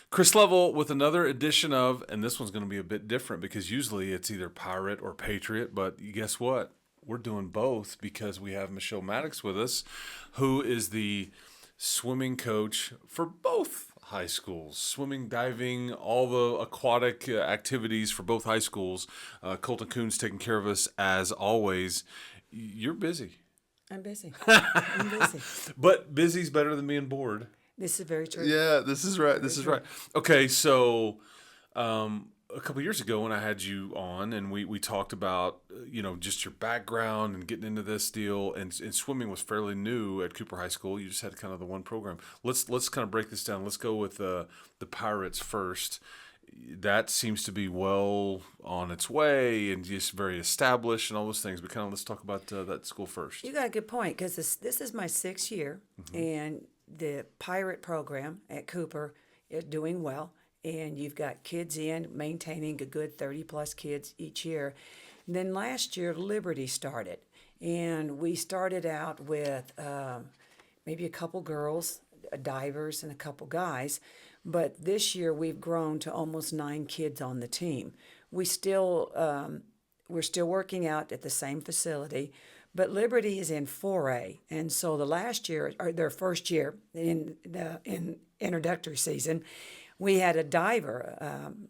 Chris Level with another edition of, and this one's going to be a bit different because usually it's either Pirate or Patriot, but guess what? We're doing both because we have Michele Matticks with us, who is the swimming coach for both high schools. Swimming, diving, all the aquatic activities for both high schools. Colton Coon's taking care of us as always. You're busy. I'm busy. I'm busy. But busy's better than being bored. This is very true. Yeah, this is right. This is right. Okay, so a couple years ago when I had you on and we talked about, just your background and getting into this deal, and swimming was fairly new at Cooper High School. You just had kind of the one program. Let's kind of break this down. Let's go with the Pirates first. That seems to be well on its way and just very established and all those things. But kind of let's talk about that school first. You got a good point because this is my 6th year, and the Pirate program at Cooper is doing well. And you've got kids maintaining a good 30-plus kids each year. And then last year, Liberty started. And we started out with maybe a couple girls, divers, and a couple guys. But this year, we've grown to almost 9 kids on the team. We're still working out at the same facility, but Liberty is in 4A. And so the last year, or their first year in introductory season, we had a diver,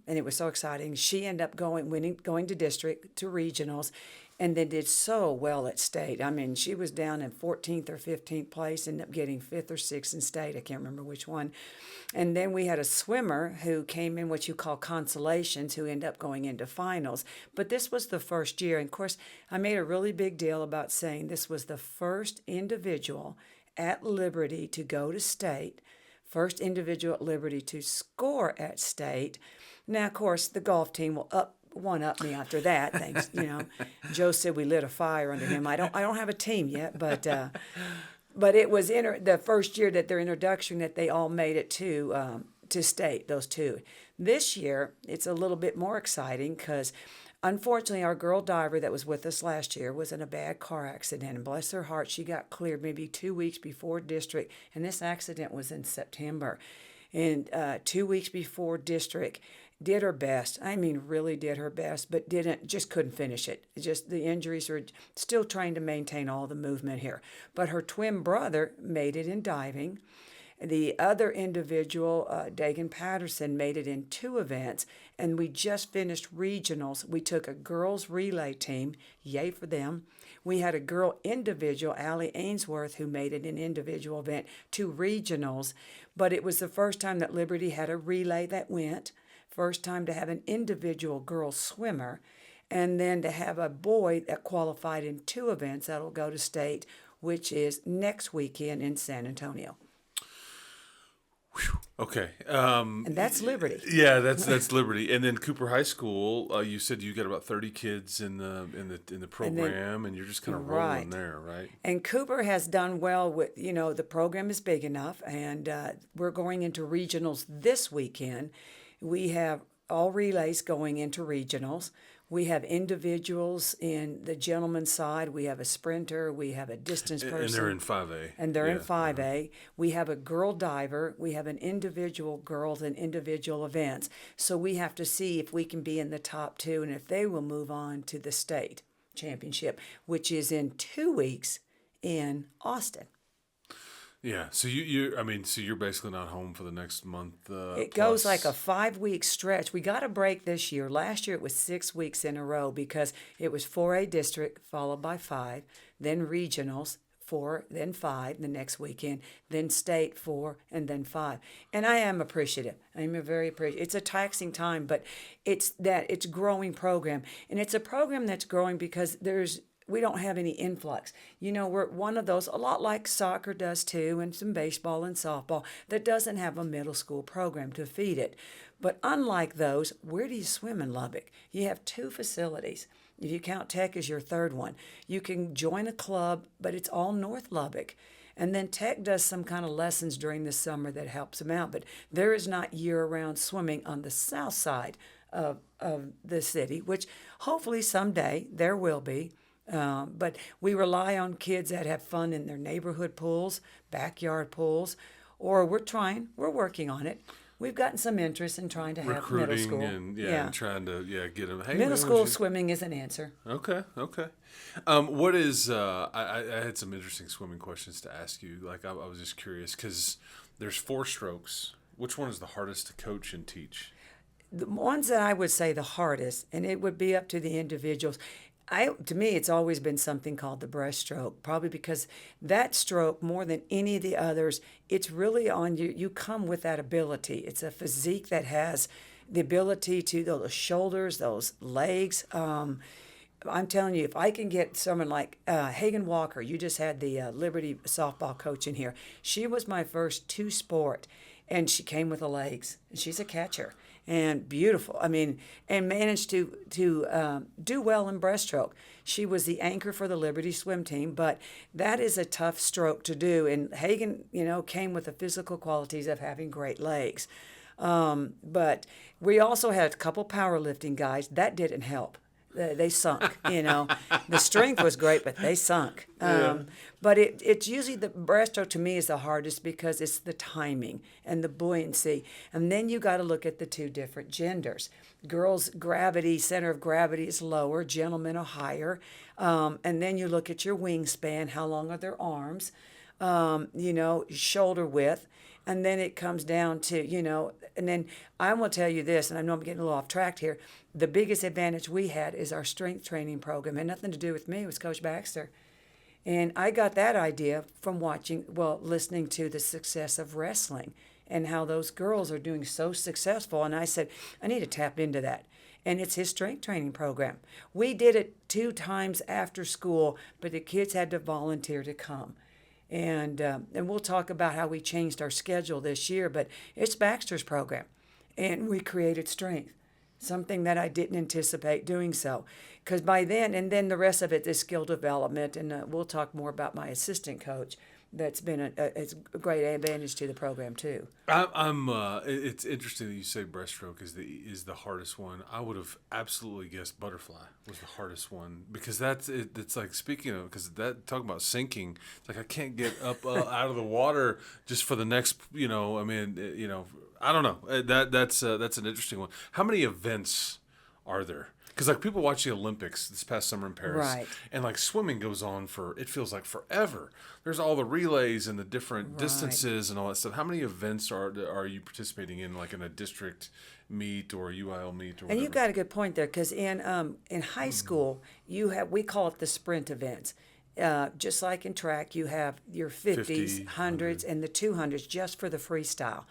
and it was so exciting. She ended up going to district, to regionals, and then did so well at state. I mean, she was down in 14th or 15th place, ended up getting 5th or 6th in state. I can't remember which one. And then we had a swimmer who came in what you call consolations, who ended up going into finals. But this was the first year. And, of course, I made a really big deal about saying this was the first individual at Liberty to go to state, first individual at Liberty to score at state. Now, of course, the golf team will one-up me after that. Thanks, Joe said we lit a fire under him. I don't have a team yet, but it was the first year that their introduction that they all made it to state, those two. This year, it's a little bit more exciting because unfortunately, our girl diver that was with us last year was in a bad car accident, and bless her heart, she got cleared maybe 2 weeks before district, and this accident was in September. And 2 weeks before district, did her best. I mean, really did her best, but just couldn't finish it. Just the injuries are still trying to maintain all the movement here. But her twin brother made it in diving. The other individual, Dagan Patterson, made it in 2 events, and we just finished regionals. We took a girls relay team, yay for them. We had a girl individual, Allie Ainsworth, who made it an individual event, 2 regionals, but it was the first time that Liberty had a relay that went, first time to have an individual girl swimmer, and then to have a boy that qualified in 2 events that'll go to state, which is next weekend in San Antonio. Okay. And that's Liberty. Yeah, that's Liberty. And then Cooper High School, you said you got about 30 kids in the program, and you're just kind of rolling there, right? And Cooper has done well with, the program is big enough, and we're going into regionals this weekend. We have all relays going into regionals. We have individuals in the gentleman's side. We have a sprinter. We have a distance person. And they're in 5A. And they're in 5A. We have a girl diver. We have an individual girls and individual events. So we have to see if we can be in the top 2 and if they will move on to the state championship, which is in 2 weeks in Austin. Yeah, so you're basically not home for the next month. It goes like a 5-week stretch. We got a break this year. Last year it was 6 weeks in a row because it was 4A district followed by 5, then regionals 4, then 5 the next weekend, then state 4, and then 5. And I am appreciative. I'm very appreciative. It's a taxing time, but it's a growing program, and it's a program that's growing because we don't have any influx. We're one of those, a lot like soccer does too, and some baseball and softball, that doesn't have a middle school program to feed it. But unlike those, where do you swim in Lubbock? You have 2 facilities. If you count Tech as your 3rd one, you can join a club, but it's all North Lubbock. And then Tech does some kind of lessons during the summer that helps them out. But there is not year-round swimming on the south side of the city, which hopefully someday there will be. But we rely on kids that have fun in their neighborhood pools, backyard pools, or we're working on it. we've gotten some interest in trying to have middle Recruiting school. and and trying to get them. Hey, Middle man, school swimming is an answer. Okay, okay. What is? I had some interesting swimming questions to ask you. Like I was just curious because there's 4 strokes. Which one is the hardest to coach and teach? The ones that I would say the hardest, and it would be up to the individuals. To me, it's always been something called the breaststroke, probably because that stroke, more than any of the others, it's really on you. You come with that ability. It's a physique that has the ability to those shoulders, those legs. I'm telling you, if I can get someone like Hagen Walker, you just had the Liberty softball coach in here. She was my first 2-sport, and she came with the legs. She's a catcher. And beautiful. I mean, and managed to do well in breaststroke. She was the anchor for the Liberty swim team, but that is a tough stroke to do. And Hagen, came with the physical qualities of having great legs. But we also had a couple powerlifting guys. That didn't help. They sunk, The strength was great, but they sunk. But it's usually the breaststroke to me is the hardest because it's the timing and the buoyancy. And then you got to look at the 2 different genders. Girls' center of gravity is lower, gentlemen are higher. And then you look at your wingspan, how long are their arms, shoulder width. And then it comes down to, and then I will tell you this, and I know I'm getting a little off track here. The biggest advantage we had is our strength training program. It had nothing to do with me. It was Coach Baxter. And I got that idea from listening to the success of wrestling and how those girls are doing so successful. And I said, I need to tap into that. And it's his strength training program. We did it 2 times after school, but the kids had to volunteer to come. And we'll talk about how we changed our schedule this year, but it's Baxter's program. And we created strength, something that I didn't anticipate doing so. Because by then, and then the rest of it is skill development, and we'll talk more about my assistant coach. That's been a great advantage to the program too. It's interesting that you say breaststroke is the hardest one. I would have absolutely guessed butterfly was the hardest one because that's it. It's like speaking of because that talking about sinking. It's like I can't get up out of the water just for the next. I don't know. That's an interesting one. How many events are there? Because like people watch the Olympics this past summer in Paris, Right. And like swimming goes on it feels like forever. There's all the relays and the different distances and all that stuff. How many events are you participating in, like in a district meet or a UIL meet or whatever? And you got a good point there, because in high school we call it the sprint events. Just like in track, you have your 50s, 100s, and the 200s just for the freestyle.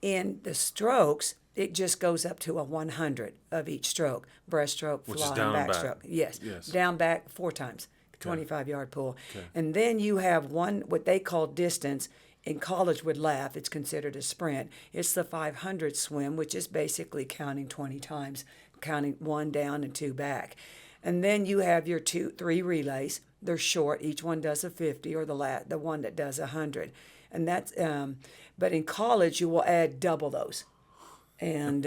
In the strokes, it just goes up to a 100 of each stroke. Breaststroke, Which fly, is down and and back. backstroke. Yes. Down, back 4 times, 25-yard pool. Okay. And then you have one, what they call distance. In college would laugh, it's considered a sprint. It's the 500 swim, which is basically counting 20 times, counting 1 down and 2 back. And then you have your 3 relays. They're short. Each one does a 50, or the one that does 100. And that's, but in college you will add double those. And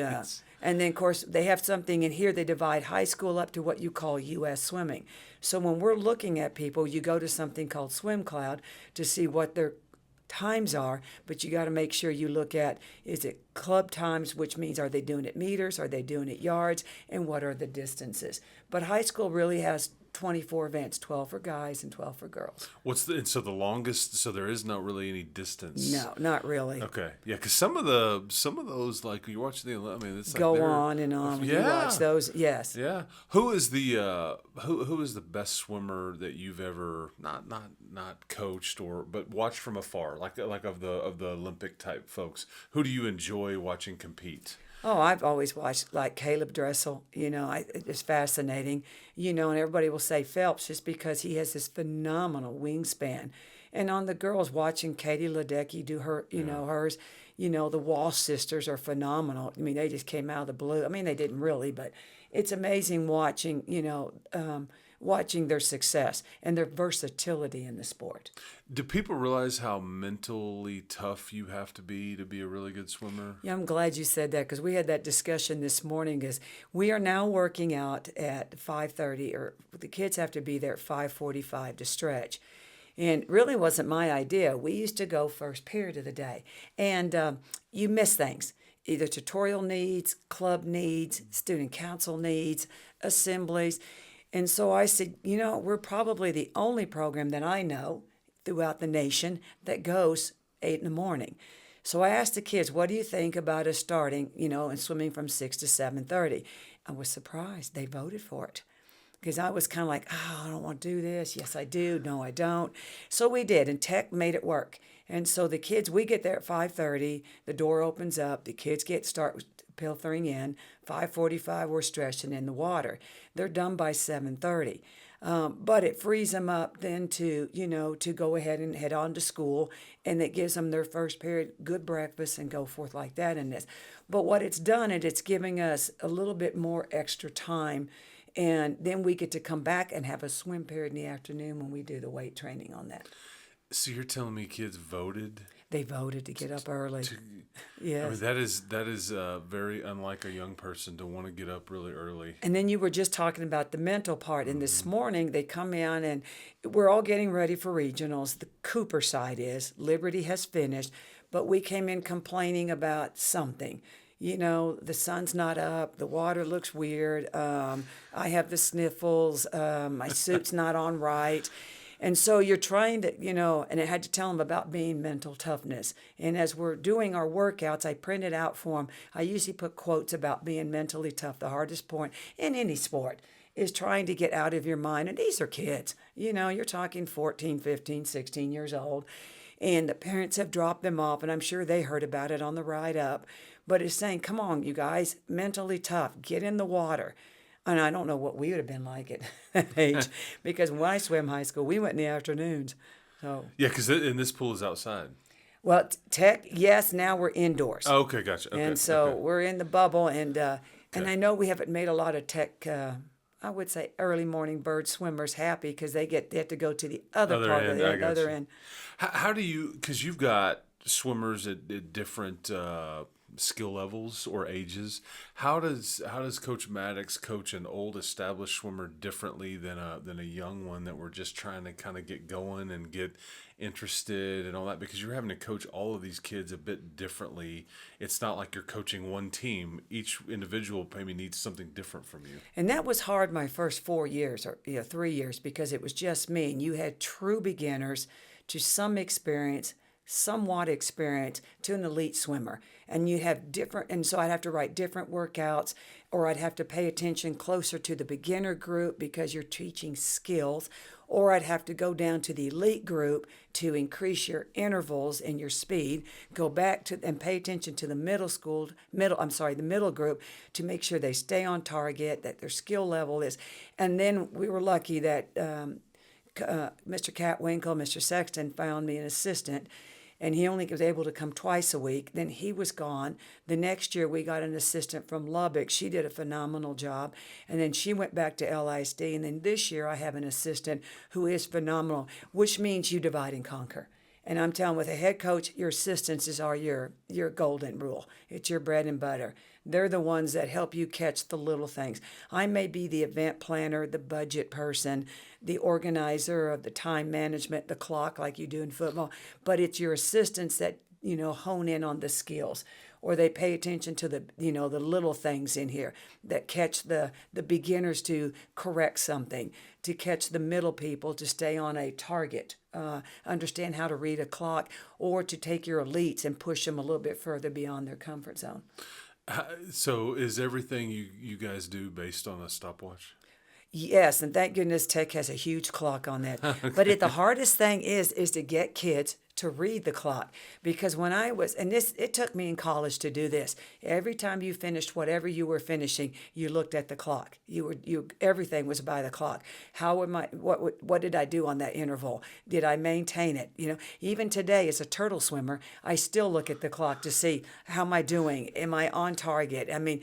and then, of course, they have something in here. They divide high school up to what you call U.S. swimming. So when we're looking at people, you go to something called Swim Cloud to see what their times are, but you got to make sure you look at, is it club times, which means are they doing it meters, are they doing it yards, and what are the distances. But high school really has 24 events, 12 for guys and 12 for girls. So the longest? So there is not really any distance. No, not really. Okay, yeah, because some of those, like you watch it's like go on and on when you watch those. Yes. Yeah. Who is the who is the best swimmer that you've ever not coached but watched from afar, like of the Olympic type folks? Who do you enjoy watching compete? Oh, I've always watched like Caleb Dressel. It's fascinating. And everybody will say Phelps just because he has this phenomenal wingspan. And on the girls, watching Katie Ledecky do her, hers. The Walsh sisters are phenomenal. I mean, they just came out of the blue. I mean, they didn't really, but it's amazing watching, watching their success and their versatility in the sport. Do people realize how mentally tough you have to be a really good swimmer? Yeah, I'm glad you said that, because we had that discussion this morning. Because we are now working out at 5:30, or the kids have to be there at 5:45 to stretch. And it really wasn't my idea. We used to go first period of the day, and you miss things. either tutorial needs, club needs, student council needs, assemblies. And so I said, we're probably the only program that I know throughout the nation that goes 8 in the morning. So I asked the kids, what do you think about us starting, and swimming from 6 to 7:30? I was surprised. They voted for it. Because I was kind of like, I don't want to do this. Yes, I do. No, I don't. So we did, and tech made it work. And so the kids, we get there at 5:30. The door opens up. The kids start pilfering in. 5:45, we're stretching in the water. They're done by 7:30. But it frees them up then to go ahead and head on to school, and it gives them their first period, good breakfast, and go forth like that in this. But what it's done, it's giving us a little bit more extra time, and then we get to come back and have a swim period in the afternoon when we do the weight training on that. So you're telling me kids voted? They voted to get up early. Yes. I mean, that is very unlike a young person to want to get up really early. And then you were just talking about the mental part. And this morning they come in and we're all getting ready for regionals. The Cooper side is. Liberty has finished. But we came in complaining about something. The sun's not up. The water looks weird. I have the sniffles. My suit's not on right. And so you're trying to, and I had to tell them about being mental toughness. And as we're doing our workouts, I printed out for them. I usually put quotes about being mentally tough. The hardest point in any sport is trying to get out of your mind. And these are kids. You're talking 14, 15, 16 years old. And the parents have dropped them off, and I'm sure they heard about it on the ride up. But it's saying, come on, you guys, mentally tough, get in the water. And I don't know what we would have been like at that age, because when I swam high school, we went in the afternoons. So yeah, because this pool is outside. Well, tech, yes, now we're indoors. Oh, okay, gotcha. Okay, and so we're in the bubble, and Okay. I know we haven't made a lot of tech, I would say early morning bird swimmers happy because they have to go to the other part of the other end. How do you, because you've got swimmers at different skill levels or ages. How does Coach Matticks coach an old established swimmer differently than a young one that we're just trying to kind of get going and get interested and all that? Because you're having to coach all of these kids a bit differently. It's not like you're coaching one team. Each individual maybe needs something different from you. And that was hard my first 4 years or 3 years because it was just me, and you had true beginners to some experience, somewhat experience to an elite swimmer. And you have different, and so I'd have to write different workouts, or I'd have to pay attention closer to the beginner group because you're teaching skills, or I'd have to go down to the elite group to increase your intervals and your speed, go back to and pay attention to the the middle group to make sure they stay on target, that their skill level is. And then we were lucky that Mr. Catwinkle, Mr. Sexton found me an assistant, and he only was able to come twice a week. Then he was gone. The next year, we got an assistant from Lubbock. She did a phenomenal job, and then she went back to LISD. And then this year, I have an assistant who is phenomenal, which means you divide and conquer. And I'm telling, with a head coach, your assistants are your golden rule. It's your bread and butter. They're the ones that help you catch the little things. I may be the event planner, the budget person, the organizer of the time management, the clock like you do in football, but it's your assistants that, hone in on the skills, or they pay attention to the little things in here that catch the beginners to correct something, to catch the middle people to stay on a target, understand how to read a clock, or to take your elites and push them a little bit further beyond their comfort zone. So is everything you guys do based on a stopwatch? Yes, and thank goodness tech has a huge clock on that. Okay. But the hardest thing is to get kids to read the clock, because when I was, and it took me in college to do this. Every time you finished whatever you were finishing, you looked at the clock. Everything was by the clock. What did I do on that interval? Did I maintain it? Even today as a turtle swimmer, I still look at the clock to see how am I doing? Am I on target? I mean,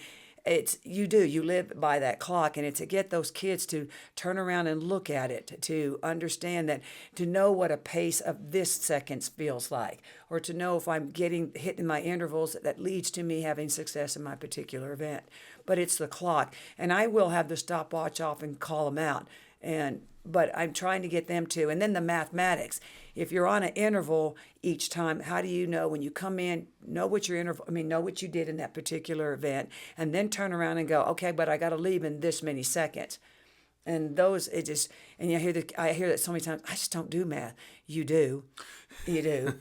you live by that clock, and it's to get those kids to turn around and look at it, to understand that, to know what a pace of this seconds feels like, or to know if I'm hitting my intervals that leads to me having success in my particular event. But it's the clock, and I will have the stopwatch off and call them out. but I'm trying to get them to. And then the mathematics. If you're on an interval each time, how do you know when you come in, know what your interval, know what you did in that particular event, and then turn around and go, okay, but I got to leave in this many seconds. And those, it just, and I hear that so many times, I just don't do math. You do. You do.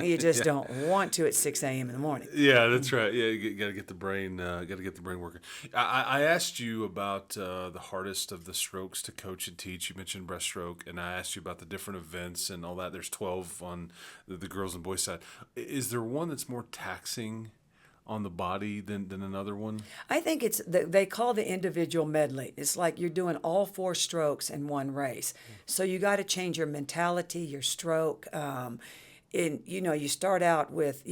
You just don't want to at 6 a.m. in the morning. Yeah, that's right. Yeah, you got to get the brain, working. I asked you about the hardest of the strokes to coach and teach. You mentioned breaststroke, and I asked you about the different events and all that. There's 12 on the girls and boys side. Is there one that's more taxing on the body than another one? I think they call the individual medley. It's like you're doing all 4 strokes in one race. So you got to change your mentality, your stroke. You start out with,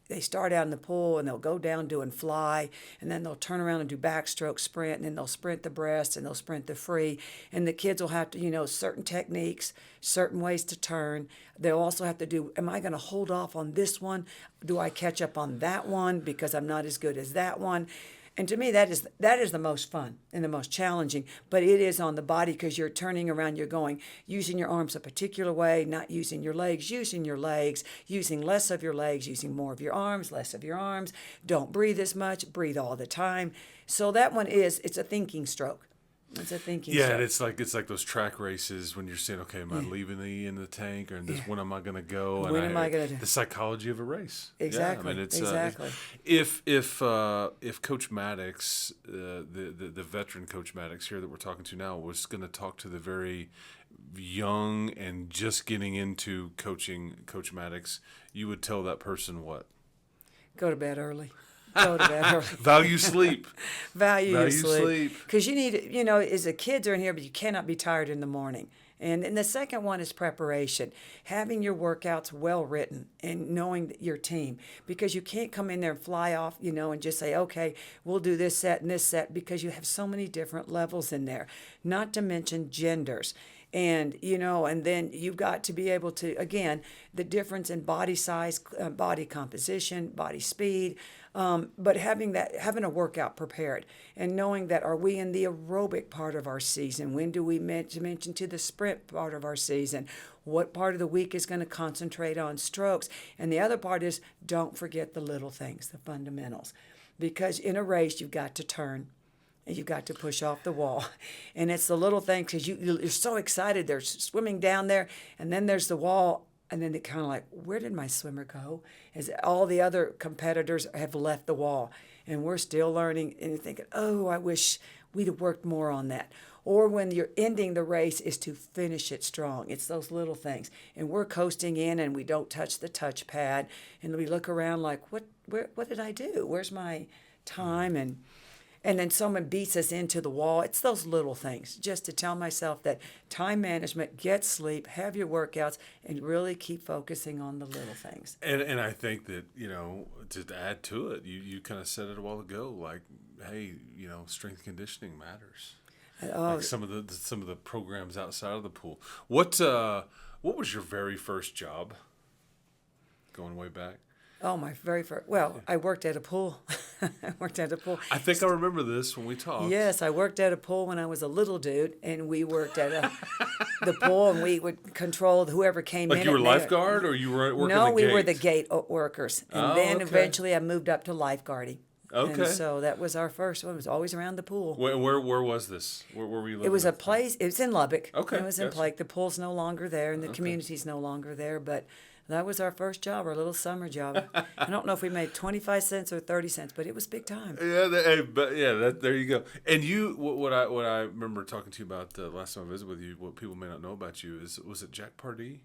they start out in the pool and they'll go down doing fly, and then they'll turn around and do backstroke sprint, and then they'll sprint the breast and they'll sprint the free. And the kids will have to, certain techniques, certain ways to turn. They'll also have to do, am I going to hold off on this one? Do I catch up on that one because I'm not as good as that one? And to me, that is the most fun and the most challenging. But it is on the body because you're turning around, you're going, using your arms a particular way, not using your legs, using less of your legs, using more of your arms, less of your arms. Don't breathe as much, breathe all the time. So that one it's a thinking stroke. It's a thinking stroke. And it's like those track races when you're saying, okay, am I leaving in the tank, or when am I going to go? When am I going to? The psychology of a race. Exactly. Yeah, Exactly. If Coach Matticks, the veteran Coach Matticks here that we're talking to now, was going to talk to the very young and just getting into coaching Coach Matticks, you would tell that person what? Go to bed early. Go to bed early. Value sleep. Value sleep. Because you need, as a kids are in here, but you cannot be tired in the morning. And the second one is preparation. Having your workouts well written and knowing your team. Because you can't come in there and fly off, and just say, okay, we'll do this set and this set, because you have so many different levels in there. Not to mention genders. And, and then you've got to be able to, again, the difference in body size, body composition, body speed, but having a workout prepared and knowing that, are we in the aerobic part of our season? When do we mention to the sprint part of our season? What part of the week is going to concentrate on strokes? And the other part is, don't forget the little things, the fundamentals. Because in a race, you've got to turn. And you've got to push off the wall. And it's the little things, because you're so excited. They're swimming down there, and then there's the wall, and then they're kind of like, where did my swimmer go? As all the other competitors have left the wall, and we're still learning, and you're thinking, oh, I wish we'd have worked more on that. Or when you're ending the race, is to finish it strong. It's those little things. And we're coasting in, and we don't touch the touch pad, and we look around like, what did I do? Where's my time? And then someone beats us into the wall. It's those little things, just to tell myself that time management, get sleep, have your workouts, and really keep focusing on the little things. And I think that, to add to it, you kind of said it a while ago, like, hey, strength conditioning matters. Like some of the programs outside of the pool. What was your very first job, going way back? Oh, my very first. Well, I worked at a pool. I think I remember this when we talked. Yes, I worked at a pool when I was a little dude, and we worked at the pool, and we would control whoever came in. Like you were lifeguard, or you were working the gate? No, we were the gate workers. And then okay. Eventually I moved up to lifeguarding. Okay. And so that was our first one. It was always around the pool. Where was this? Where were you living? It was a place. It was in Lubbock. Okay. It was in Blake. The pool's no longer there, and the community's no longer there, but that was our first job, our little summer job. I don't know if we made 25 cents or 30 cents, but it was big time. Yeah, there you go. And what I remember talking to you about the last time I visited with you, what people may not know about you was it Jack Pardee?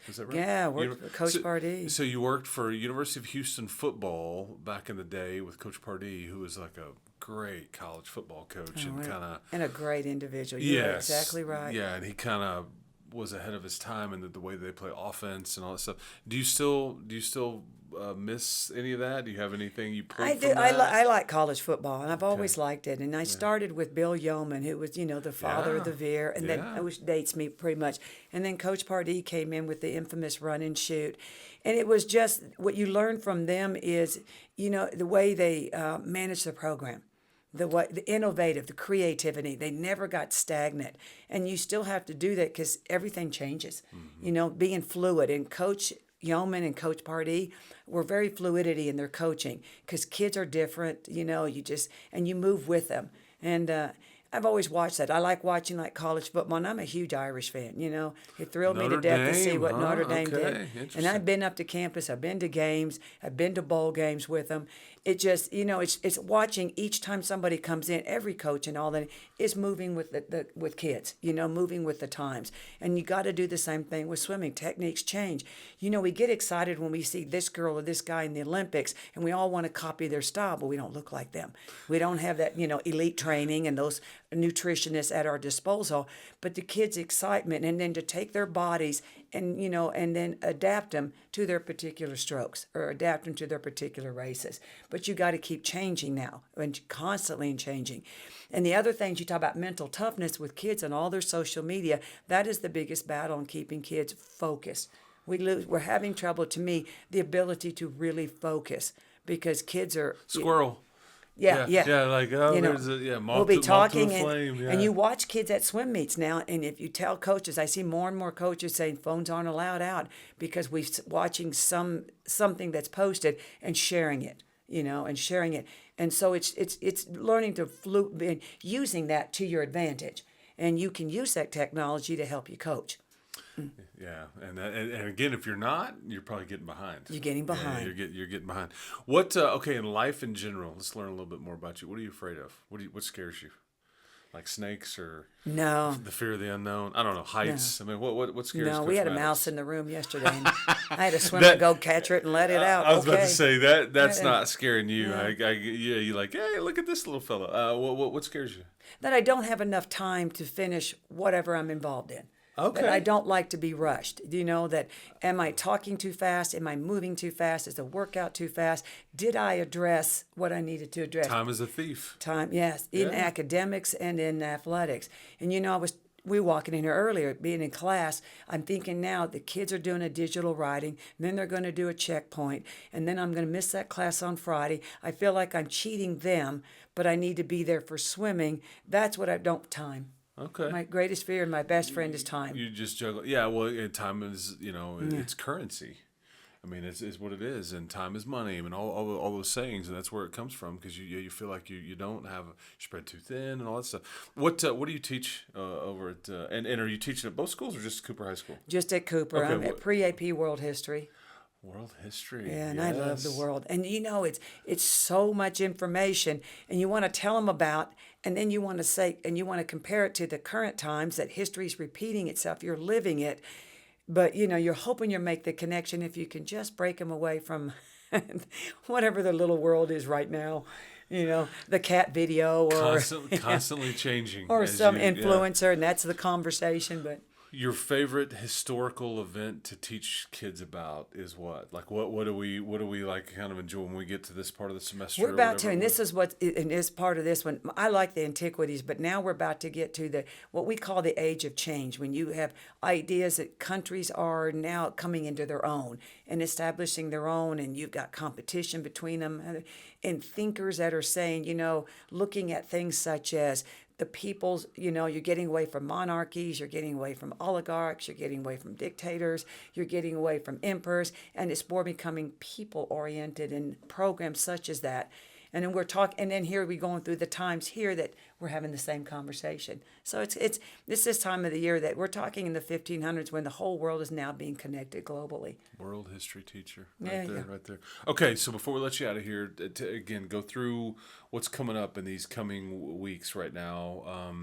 Is that right? Yeah, I worked for Coach Pardee. So you worked for University of Houston football back in the day with Coach Pardee, who was like a great college football coach and a great individual. Yes, You're exactly right. Yeah, and he kind of was ahead of his time in the way they play offense and all that stuff. Do you still miss any of that? Do you have anything you pulled from that? I like college football, and I've always liked it. And I started with Bill Yeoman, who was, the father of the Veer, and then which dates me pretty much. And then Coach Pardee came in with the infamous run and shoot. And it was just what you learn from them is, the way they manage the program. the innovative, the creativity. They never got stagnant, and you still have to do that because everything changes. Being fluid. And Coach Yeoman and Coach Pardee were very fluidity in their coaching because kids are different. You move with them. And I've always watched that. I like watching like college football, and I'm a huge Irish fan. It thrilled me to death to see what Notre Dame did. And I've been up to campus. I've been to games. I've been to bowl games with them. It just, it's watching each time somebody comes in. Every coach and all that is moving with with kids. Moving with the times. And you got to do the same thing with swimming. Techniques change. We get excited when we see this girl or this guy in the Olympics, and we all want to copy their style, but we don't look like them. We don't have that, elite training and those nutritionists at our disposal. But the kids' excitement, and then to take their bodies and then adapt them to their particular strokes or adapt them to their particular races. But you got to keep changing now and constantly changing. And the other things you talk about mental toughness with kids and all their social media, that is the biggest battle in keeping kids focused. We're having trouble, to me, the ability to really focus because kids are squirrel. Yeah. Like moth we'll be talking, to a flame. and you watch kids at swim meets now, and if you tell coaches, I see more and more coaches saying phones aren't allowed out because we're watching something that's posted and sharing it, and so it's learning to using that to your advantage, and you can use that technology to help you coach. Yeah, and again, if you're not, you're probably getting behind. You're getting behind. Yeah, you're getting behind. What? Okay, in life in general, let's learn a little bit more about you. What are you afraid of? What scares you? Like snakes or no? The fear of the unknown. I don't know, heights. No. I mean, what scares? No, Coach we had a Matticks? mouse in the room yesterday. And I had to swim and go catch it and let it out. I was about to say that's Yeah. not scaring you. Yeah. You're like, hey, look at this little fella. What scares you? That I don't have enough time to finish whatever I'm involved in. Okay. That I don't like to be rushed. That am I talking too fast? Am I moving too fast? Is the workout too fast? Did I address what I needed to address? Time is a thief. Time, yes, in academics and in athletics. And we were walking in here earlier, being in class, I'm thinking now the kids are doing a digital writing, and then they're going to do a checkpoint, and then I'm going to miss that class on Friday. I feel like I'm cheating them, but I need to be there for swimming. That's what I don't time. Okay. My greatest fear and my best friend is time. You just juggle. Yeah, well, time is, it's currency. I mean, it's what it is, and time is money. I mean, all those sayings, and that's where it comes from because you feel like you don't have spread too thin and all that stuff. What do you teach over at and are you teaching at both schools or just Cooper High School? Just at Cooper. Okay, I'm at pre-AP World History. World history. Yeah, and yes. I love the world. And it's so much information, and you want to tell them about, and then you want to say, and you want to compare it to the current times that history is repeating itself. You're living it, but you're hoping you make the connection if you can just break them away from whatever the little world is right now. The cat video or constantly changing, or some influencer, and that's the conversation, but. Your favorite historical event to teach kids about is what? Like what do we like kind of enjoy when we get to this part of the semester? We're about to, and this is part of this one. I like the antiquities, but now we're about to get to what we call the age of change, when you have ideas that countries are now coming into their own and establishing their own, and you've got competition between them, and thinkers that are saying, looking at things such as the people's, you're getting away from monarchies, you're getting away from oligarchs, you're getting away from dictators, you're getting away from emperors, and it's more becoming people-oriented in programs such as that. And then and then here we're going through the times here that we're having the same conversation. So it's this time of the year that we're talking in the 1500s when the whole world is now being connected globally. World history teacher, right there. Okay, so before we let you out of here, to again go through what's coming up in these coming weeks right now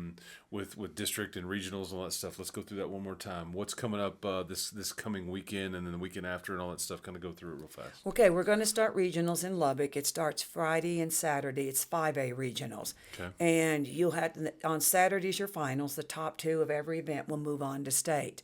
with district and regionals and all that stuff. Let's go through that one more time. What's coming up this coming weekend and then the weekend after and all that stuff? Kind of go through it real fast. Okay, we're going to start regionals in Lubbock. It starts Friday and Saturday. It's 5A regionals. Okay. And you'll have on Saturdays your finals. The top two of every event will move on to state.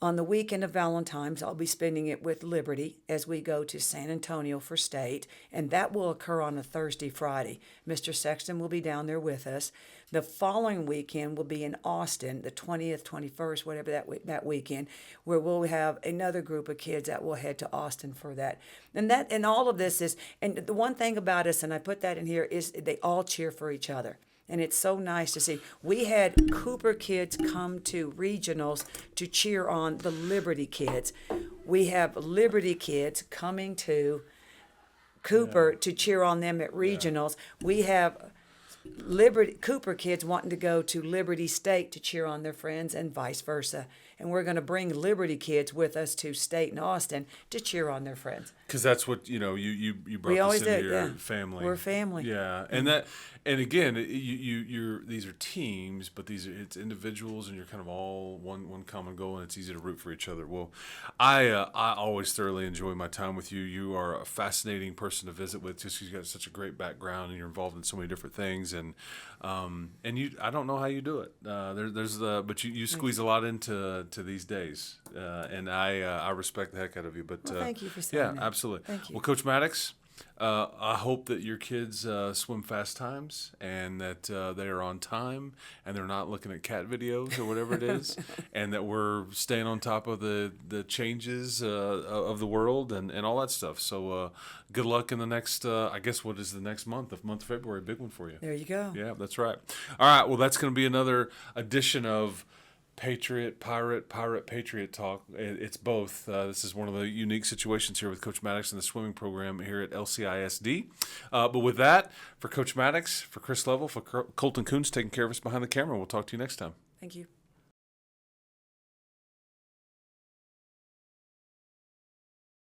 On the weekend of Valentine's, I'll be spending it with Liberty as we go to San Antonio for state, and that will occur on a Thursday, Friday. Mr. Sexton will be down there with us. The following weekend will be in Austin, the 20th, 21st, whatever that weekend, where we'll have another group of kids that will head to Austin for that. And all of this is, and the one thing about us, and I put that in here, is they all cheer for each other. And it's so nice to see. We had Cooper kids come to regionals to cheer on the Liberty kids. We have Liberty kids coming to Cooper to cheer on them at regionals. We have Cooper kids wanting to go to Liberty State to cheer on their friends, and vice versa. And we're going to bring Liberty kids with us to State in Austin to cheer on their friends. Because that's what you brought this into your family. We're family. Yeah, and again, you're these are teams, but it's individuals, and you're kind of all one common goal, and it's easy to root for each other. Well, I always thoroughly enjoy my time with you. You are a fascinating person to visit with, just because you've got such a great background, and you're involved in so many different things, and I don't know how you do it. But you squeeze a lot into these days, and I respect the heck out of you. But thank you for saying that. Absolutely. Thank you. Well, Coach Matticks, I hope that your kids swim fast times, and that they are on time, and they're not looking at cat videos or whatever it is, and that we're staying on top of the changes of the world and all that stuff. So good luck in the next, I guess, what is the next month? The month of February, big one for you. There you go. Yeah, that's right. All right, well, that's going to be another edition of Patriot Talk. It's both. This is one of the unique situations here with Coach Matticks and the swimming program here at LCISD. But with that, for Coach Matticks, for Chris Level, for Colton Coons taking care of us behind the camera, we'll talk to you next time. Thank you.